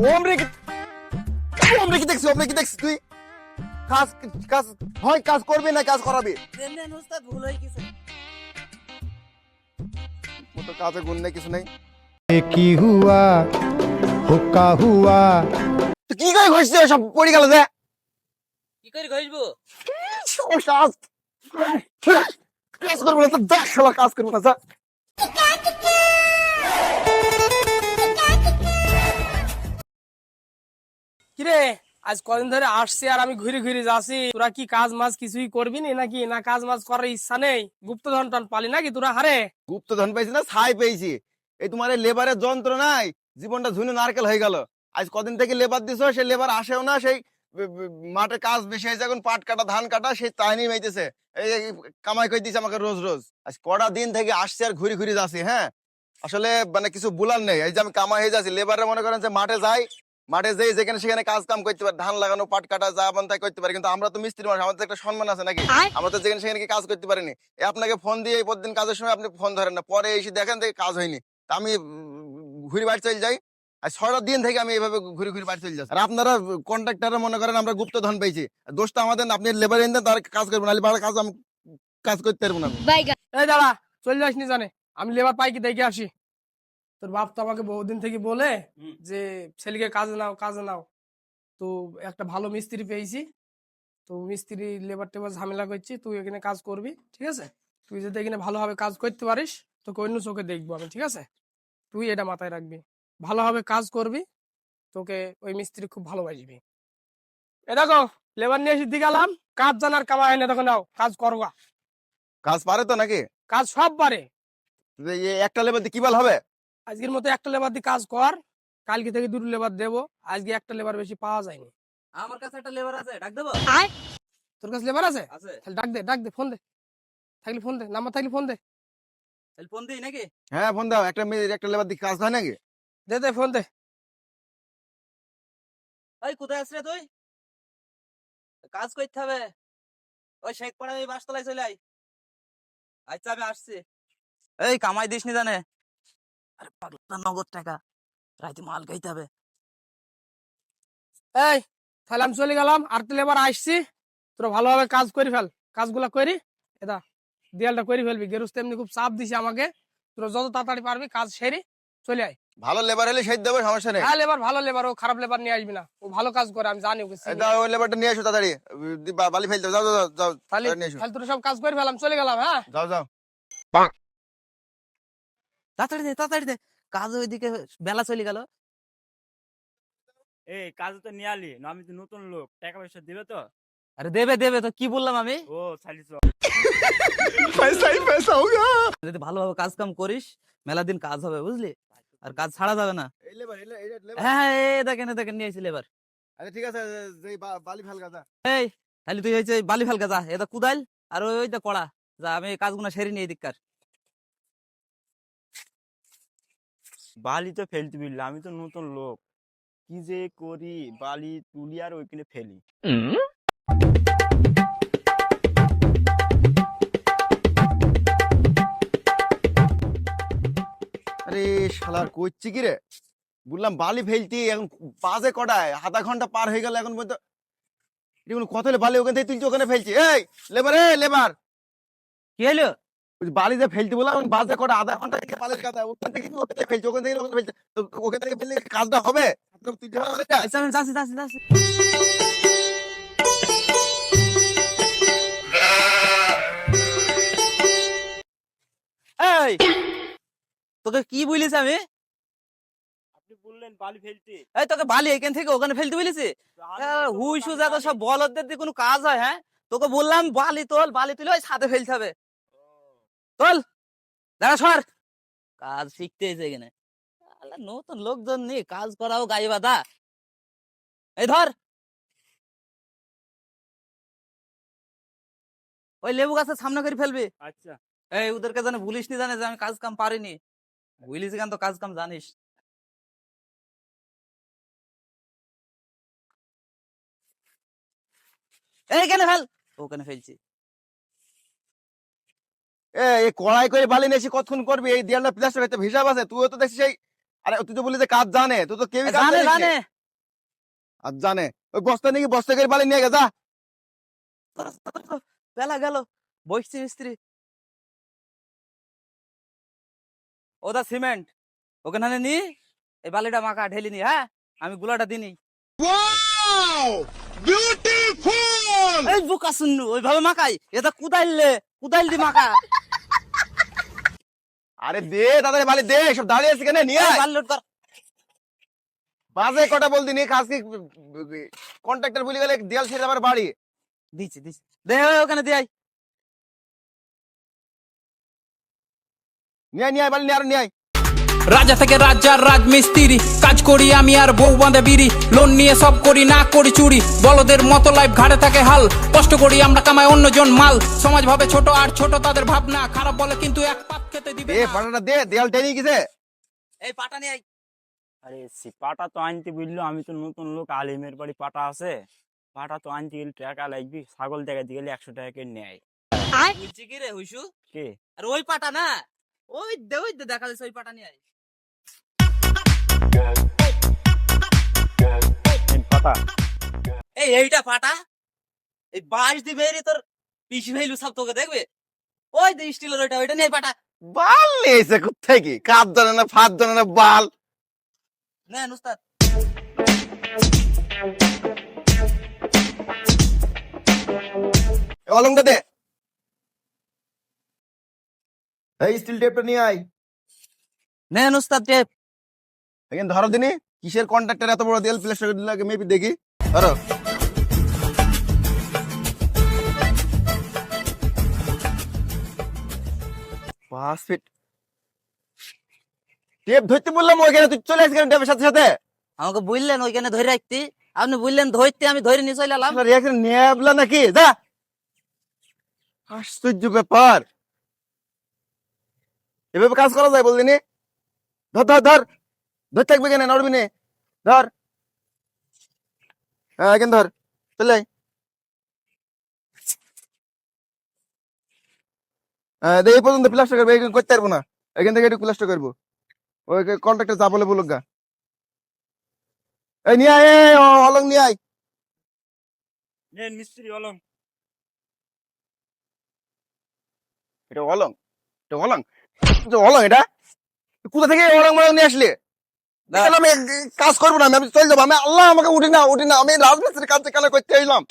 ওমরে কি ওমরে কি দেখছিস? ওমরে কি দেখছিস তুই? কাজ কাজ হয়, কাজ করবি না কাজ করাবি? দেন উস্তাদ, ভুল হয়ে গেছে। ও তো কাজে গুণ নেই, কিছু নেই। ये की हुआ हुक्का हुआ তুই কি করে ঘষছিস? সব পড়ে গেল যে। কি করে ঘষবো? কাজ কাজ করবো না তো দেখ, শালা কাজ করবো না যা। কিরে, আজ কদিন ধরে আসছি আর আমি ঘুরে ঘুরে যাচ্ছি, তোরা কি কাজ মাজ কিছুই করবি নি নাকি? না কাজ মাজ করার ইচ্ছা নেই? গুপ্তধন টন পালি নাকি তোরা? হারে গুপ্তধন পেয়েছি না ছাই পেয়েছি। এই তোমার এই লেবারের যন্ত্র নাই, জীবনটা ঝুনে নারকেল হয়ে গেল। আজ কদিন থেকে লেবার দিছো, সেই লেবার আসেও না। সেই মাঠে কাজ বেশি হয়েছে, এখন পাট কাটা ধান কাটা সেই তাইনি মেইতেছে। এই কামাই করে দিছে আমাকে রোজ রোজ। আজ কটা দিন থেকে আসছে আর ঘুরে ঘুরে যাচ্ছি। হ্যাঁ, আসলে মানে কিছু বলার নেই। এই যে আমি কামাই হয়ে যাচ্ছি, লেবারে মনে করেন যে মাঠে যাই, মাঠে যেই যেখানে সেখানে কাজ কাম করতে পারি, ধান লাগানো পাট কাটা যা বান তাই করতে পারি। কিন্তু আমরা তো মিস্ত্রি মানুষ, আমাদের তো একটা সম্মান আছে নাকি? আমরা তো যেখানে সেখানে কি কাজ করতে পারিনি। আপনাকে ফোন দিয়ে এই প্রতিদিন কাজের সময় আপনি ফোন ধরেন না, পরে এসে দেখেন যে কাজ হয়নি। তা আমি ঘুরে বাড়ি চলে যাই। আর 6টা দিন থেকে আমি এইভাবে ঘুরে ঘুরে বাড়ি চলে যাচ্ছি। আর আপনারা কন্ট্রাক্টরে মনে করেন আমরা গুপ্তধন পেয়েছি, দোষটা আমাদের না। আপনি লেবার এনে দেন, তার কাজ করবেন, নাহলে বাড়ির কাজ আমি কাজ করতে পারবো না আমি। এই দাঁড়া, চলে যাস নি জানে, আমি লেবার পাই কি দেখে আসি। তোর বাপ তো আমাকে বহুদিন থেকে বলে যে ছেলেকে কাজে নাও কাজে নাও। তো একটা ভালো মিস্ত্রি পেয়েছি, তো মিস্ত্রি লেবার টেবার ঝামেলা করছি, তুই এখানে কাজ করবি, ঠিক আছে? তুই যদি এখানে ভালোভাবে কাজ করতে পারিস তোকে অন্য চোখে দেখবো আমি, ঠিক আছে? তুই এটা মাথায় রাখবি, ভালোভাবে কাজ করবি, তোকে ওই মিস্ত্রি খুব ভালোবাসবি। এ দেখো, লেবার নিয়ে এসে দিগালাম, কাজ জানার কামাই এনে দেখো, নাও কাজ করবা। কাজ পারে তো নাকি? কাজ সব পারে। এই একটা লেবার দিয়ে কি বল হবে? আজকের মতো একটা লেবার দিয়ে কাজ কর, কালকে থেকে দুটো লেবার দেবো। আজকে একটা লেবার বেশি পাওয়া যায়নি। আমার কাছে একটা লেবার আছে, ডাক দেবো? তোর কাছে লেবার আছে? আছে। তাহলে ডাক দে, ডাক দে, ফোন দে, থাকলে ফোন দে, নাম্বার থাকলে ফোন দে। তাহলে ফোন দিই নাকি? হ্যাঁ ফোন দাও, একটা লেবার দিয়ে কাজ হয় নাকি? দে দে, ফোন দে। ওই কোথায় আছিস রে তুই? কাজ করতে হবে। ওই শেখ পাড়া ওই বাসতলায় চলে আয়। আচ্ছা আমি আসছি। এই কামাই দিস নি জানে? আরে পাগলা, নগদ টাকা, রাতে মাল খাইতে হবে। এই, তাহলে আমি চলে গেলাম, আর তো লেবার আসছি। তোরা ভালোভাবে কাজ করে ফেল, কাজগুলা করি। এটা দেয়ালটা করে ফেলবি, গেরুস্তে এমনি খুব চাপ দিছে আমাকে। তোরা যত তাড়াতাড়ি পারবি কাজ সেরি চলে আয়। ভালো লেবার হলে সেই দেবো, সমস্যা নেই। হ্যাঁ, লেবার ভালো লেবার, ও খারাপ লেবার নিয়ে আসবি না, ও ভালো কাজ করে, আমি জানি ওকে চিনি। দাও ওই লেবারটা নিয়ে এসো তাড়াতাড়ি, বালি ফেলতে যাও যাও যাও যাও, তাহলে তাড়াতাড়ি নিয়ে এসো। তাহলে তোরা সব কাজ করে ফেলাম, চলে গেলাম। হ্যাঁ, যাও যাও। তাড়াতাড়ি দে, তাড়াতাড়ি দে, কাজ ওইদিকে বেলা চলে গেল। এই কাজ তো নিয়ে আলি না, আমি তো নতুন লোক, টাকা পয়সা দিবে তো? আরে দেবে দেবে, তো কি বললাম আমি? ও চালিস পয়সা ही पैसा होगा। যদি ভালোভাবে কাজ কাম করিস, মেলা দিন কাজ হবে, বুঝলি? আর কাজ ছাড়া যাবে না। এই লেবার এই লেবার। হ্যাঁ হ্যাঁ, এই দেখেন এই দেখেন, নিয়ে আসি লেবার। আচ্ছা ঠিক আছে, যেই বালি ফেলগা যা। এই তাহলে তুই হয়েছে বালি ফেলকা যা, এটা কুদাইল আর ওইটা কড়া, যা আমি এই কাজগুলো সেরে নিয়ে দিককার। বালি তো ফেলতে বিল, আমি তো নতুন লোক, কি যে করি, বালি তুলি আর ওইখানে ফেলি। আরে শালার কইছি কি রে, বললাম বালি ফেলতি, এখন বাজে কটায়? আধা ঘন্টা পার হয়ে গেল এখন পর্যন্ত। এগুলো কত হলে বালি ওখান থেকে তুলছি ওখানে ফেলছি। এই লেবার, এই লেবার, কি হলো? ওই যে বালি যে ফেলতে বললাম, এখন বাজে কটা? আধা ঘন্টা থেকে বালির কাদা, ওখান থেকে ওখানে ফেলছি, ওখান থেকে ওখানে ফেলছি। তো ওখান থেকে ফেললে কাজটা হবে? তুই যা ওখানে যা। আচ্ছা আমি যাচ্ছি যাচ্ছি যাচ্ছি। এই তোকে কি বলিস আমি? আপনি বললেন বালি ফেলতে, এই তোকে বালি এখান থেকে ওখানে ফেলতে বলেছি? তো আমি তো হুই বালি- সুজা তো সব বলদদের দিয়ে কোনো কাজ হয়? হ্যাঁ, তোকে বললাম বালি তোল, বালি তুলে ওই ছাদে ফেলতে হবে। তোল, দাঁড়া সর, কাজ শিখতে এসে এখানে। আলা, নতুন লোকজন নিয়ে কাজ করাও গায়ে বাঁধা। এই ধর, ওই লেবু গাছের সামনে করে ফেলবি। আচ্ছা এই ওদেরকে জানে বলিস নি, জানে যে আমি কাজ কাম পারিনি। বুঝলিস কেন, তো কাজ কাম জানিস। এইখানে ফেল, ওখানে ফেলছি। এই কড়াই করে বালি নিয়ে এসে কতক্ষণ করবি? এই দেয়ালটা প্লাস্টার করতে হিসাব আছে? তুইও তো দেখছিস এই আরে তুই তো বলি যে কাজ জানে, তুই তো কেউই কাজ জানে জানিস নে। জানে আর জানে ওই বস্তা নাকি বস্তা করে বালি নিয়ে গেছা। বেলা গেল, বসছি মিস্ত্রি। ওদা সিমেন্ট ওখানে নি, এই বালিটা মাখা ঢেলি নি, হ্যাঁ আমি গুলাটা দিনি। এই বোকা শুনু ওইভাবে মাখাই, এটা কুদাইল দি মাখা। আরে দে তাড়াতাড়ি বালি দে, সব দাঁড়িয়ে আছে কেন নিয়ে আয়। বালি লোড কর। বাজে কটা বলতি নি কাজ কি কন্ট্রাক্টর বলে গেলে দেয়াল ছেড়ে আবার বাড়ি। দিচ্ছি দে ওখানে দিয়ে আয়। নিয়ে নিয়ে আয় বালি নিয়ে আর নিয়ে আয়। রাজা থেকে রাজার রাজমিস্ত্রি, কাজ করি আমি আর বউ বাঁধে বিড়ি, লোন নিয়ে সব করি না করি চুরি, বলদের মতো লাইফ ঘাড়ে থাকে হাল, কষ্ট করি আমরা কামাই অন্যজন মাল, সমাজ ভাবে ছোট আর ছোট তাদের ভাবনা, খারাপ বলে কিন্তু এক পাত খেতে দিবে দে না। পাটাটা দে, দেয়াল টেনে গেছে। এই পাটা নিয়ে আয়। আরে পাটা তো আনতে বুঝলো, আমি তো নতুন লোক, আলিমের বাড়ি পাটা আছে, পাটা তো আনতে গেলে টাকা লাগবে, ছাগল দেখাতে গেলে 100 টাকা করে নেয়। বলছি কি রে হইসু, কে? আর ওই পাটা না, ওই দে দেখা যাচ্ছে, ওই পাটা নিয়ে আয়। পাটা এইটা পাটা, এই বাঁশ দিবে রে তোর পিছি ভাইলু সব তোকে দেখবে। ওই দে স্টিলের ওইটা নিয়ে আয় পাটা। বাল নিয়েছে কোথায় কি, কাজ জানে না ফাঁদ জানে না বাল। নেন উস্তাদ। অলংটা দে, এই স্টিল টেপটা নিয়ে আয়। নেন উস্তাদ টেপ। এখানে ধরো দিনি, কিসের কন্ট্রাক্টর এত বড় দেয়াল প্লাস্টার করে দিল, আগে মেপি দেখি। ধরো 5 ফিট টেপ ধরতে বললাম, ওইখানে তুই চলে আসলি কেন টেপের সাথে সাথে। আমাকে বললেন ওইখানে ধরে রাখতে, আপনি বললেন ধরতে, আমি ধরে নিয়ে চলে এলাম। রিয়াকশন নেবলা নাকি, যা। আশ্চর্য ব্যাপার, এভাবে কাজ করা যায় বলদিনি। ধর ধর ধর, ধর থাকবে কেন, নড়বি নে, ধর। হ্যাঁ এখানে ধর, চলে আয়। এই পর্যন্ত প্লাস্টার করবো, এখানে করতে পারবো না, এখান থেকে একটু প্লাস্টার করবো। ওই কন্ট্রাক্টর যা বলে বলুক গা। এই নিয়ে আয়, এই অলং নিয়ে আয়। নেন মিস্ত্রি অলং। এটা অলং, এটা অলং, এটা অলং, এটা কোথা থেকে অলং মলং নিয়ে আসলে? এখানে আমি কাজ করবো না, আমি চলে যাবো। আমি আল্লাহ আমাকে উঠি না, আমি রাজমিস্ত্রির কাজ কেন করতে এলাম?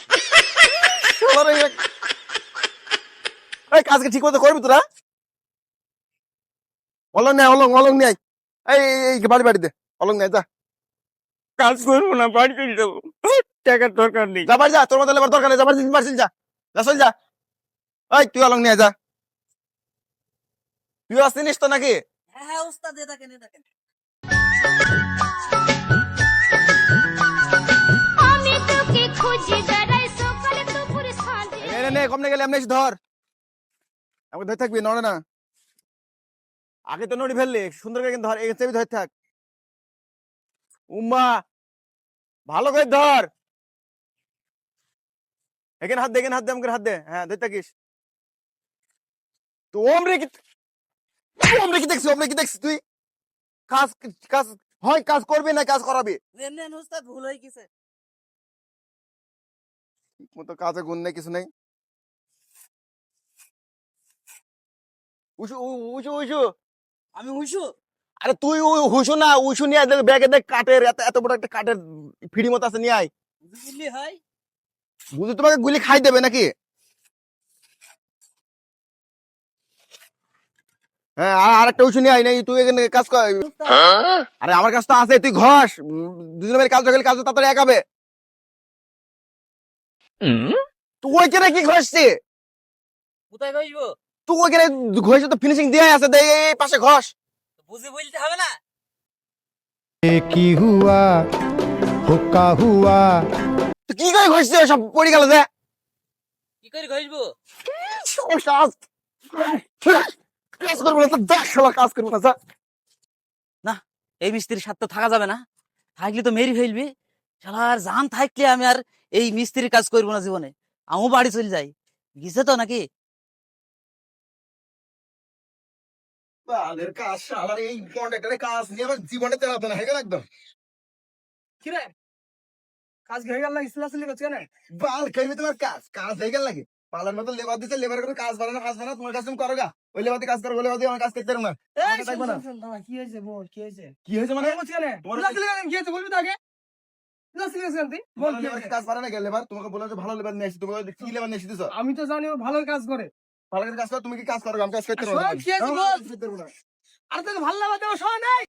এই কাজকে ঠিক মতো করবি তোরা? অলং নেই, অলং নিয়ে আয়। এই বাড়ি দে, অলং নেই, যা। কাজ করবো না, বাড়ি চলে যাবো, টাকার দরকার নেই। যা বাড়ি যা, তোর মতো লেবার দরকার নেই, যা বাড়ি যা, যা চল যা। এই তুই অলং নিয়ে আয়, যা। তুই আসছিস তো নাকি? হ্যাঁ উস্তাদ, এ দেখেন। আমি তোকে খুঁজে বেড়াই সকালে দুপুরে সাঁঝে। নে কমনে গেলে এমনি এসে ধর, আমাকে ধরে থাকবি, নড়ে না। আগে তো নড়ি ফেললি, সুন্দর করে কিন্তু ধর, এই চেপে ধরে থাক। উম্মা ভালো করে ধর, এখানে হাত দে, এখানে হাত দে, আমাকে হাত দে, হ্যাঁ ধরে থাকিস। তো ওমরে কি দেখছিস তুই? কাজ কাজ হয়, কাজ করবি না কাজ করাবি? নেন উস্তাদ, ভুল হয়ে গেছে। ঠিক মতো কাজে গুণ নেই, কিছু নেই। উশু উশু উশু, আমি হইসু। আরে তুই হুসু না, উশু নিয়ে আয়, ব্যাগে দেখ কাঠের, এত এত বড় একটা কাঠের ফিড়ি মতো আছে, নিয়ে আয়। বুঝলি হয় বুঝি তোমাকে গুলি খাই দেবে নাকি? হ্যাঁ আর একটা উঁচু নিয়ে আয়, নাই তুই এখানে কাজ কর। আরে আমার কাজ তো আছে, তুই ঘষ, দুজনে মিলে কাজ করলে কাজ তাড়াতাড়ি একাবে। তুই ওইখানে কি ঘষছি? কোথায় বসবো? তুই ওইখানে ঘষে তো ফিনিশিং দিয়ে আছে, দে এই পাশে ঘষ। বুঝে বলতে হবে না। ये की हुआ हो का हुआ তুই কি করে ঘষছি, সব পড়ে গেল যে। কি করে ঘষবো? কাজ করবো না তো, দেখ শালা কাজ করবো না, যা। না, এই মিস্ত্রির সাথে তো থাকা যাবে না, থাকলে তো মেরি ফেলবি। শালার জান থাকলে আমি আর এই মিস্ত্রির কাজ করবো না জীবনে, আমিও বাড়ি চলে যাই। গেছে তো নাকি? বালের কাজ শালার এই কন্ট্রাক্টরের কাজ নিয়ে আমার জীবনে চালাতে না হয়ে গেল একদম। কি রে কাজ হয়ে গেল না ইসলাসলি করছে না বাল খাইবে তোমার কাজ কাজ হয়ে গেল লাগে পালার মতো লেবার দিতে লেবার করে কাজ বাড়ানো কাজ বাড়ানো তোমার কাজ তুমি করো গা ওই লেবার কাজ করো ওই লেবার দিয়ে আমার কাজ করতে পারো না এই আমাকে থাকবে না। কি হয়েছে বল কি হয়েছে কি হয়েছে মানে করছে না তোমার- ইসলাসলি কি হয়েছে বলবি তো আগে ইসলাসলি করছে বল কি হয়েছে? কাজ পারে না গেলে লেবার তোমাকে বললাম যে ভালো লেবার নিয়ে আসি তুমি কি লেবার নিয়ে এসেছো আমি তো জানি ও ভালো কাজ করে ভালো করে কাজ করো তুমি কি কাজ করো আমি কাজ করতে পারবো শোন, না। কি হয়েছে আমি বল। কাজ করতে পারবো না। আর তোকে ভালো লাগে শোন এই